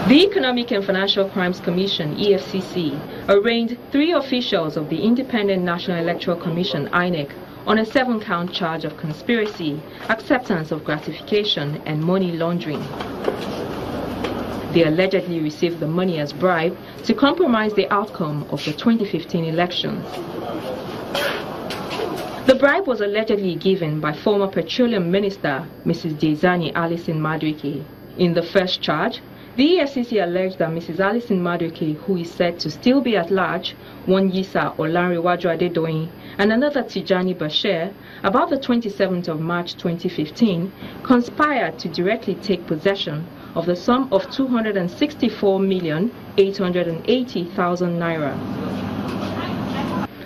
The Economic and Financial Crimes Commission, EFCC, arraigned 3 officials of the Independent National Electoral Commission, INEC, on a 7-count charge of conspiracy, acceptance of gratification, and money laundering. They allegedly received the money as bribe to compromise the outcome of the 2015 elections. The bribe was allegedly given by former Petroleum Minister Mrs. Diezani Bribe. In the first charge, the EFCC alleged that Mrs. Alison Madueke, who is said to still be at large, one Yisa Olanrewaju Adedoyin and another Diezani Bribe, about the 27th of March 2015, conspired to directly take possession of the sum of 264,880,000 naira.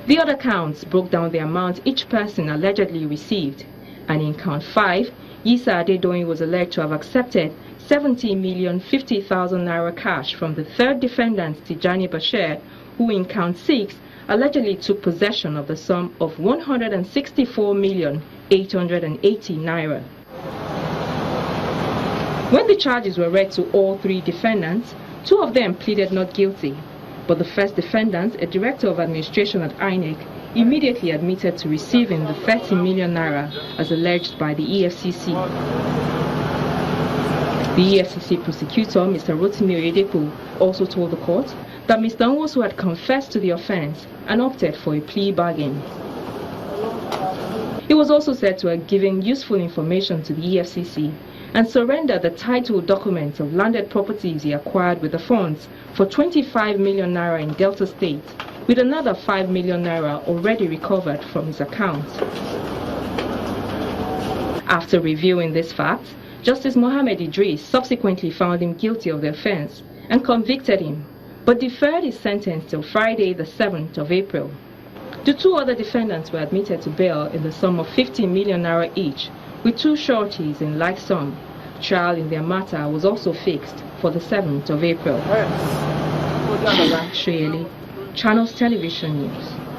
The other counts broke down the amount each person allegedly received, and in count 5, Yisa Adedoyin was alleged to have accepted 70,050,000 naira cash from the third defendant, Diezani Bribe, who in count 6 allegedly took possession of the sum of 164,880,000 naira. When the charges were read to all 3 defendants, 2 of them pleaded not guilty, but the first defendant, a director of administration at INEC, immediately admitted to receiving the 30 million naira as alleged by the EFCC. The EFCC prosecutor, Mr. Rotimi Oyedepo, also told the court that Mr. Nwosu had confessed to the offense and opted for a plea bargain. He was also said to have given useful information to the EFCC and surrendered the title documents of landed properties he acquired with the funds for 25 million naira in Delta State, with another 5 million naira already recovered from his account. After reviewing this fact, Justice Mohammed Idris subsequently found him guilty of the offense and convicted him, but deferred his sentence till Friday, the 7th of April. The 2 other defendants were admitted to bail in the sum of 50 million naira each, with 2 sureties in like sum. Trial in their matter was also fixed for the 7th of April. Channels Television News.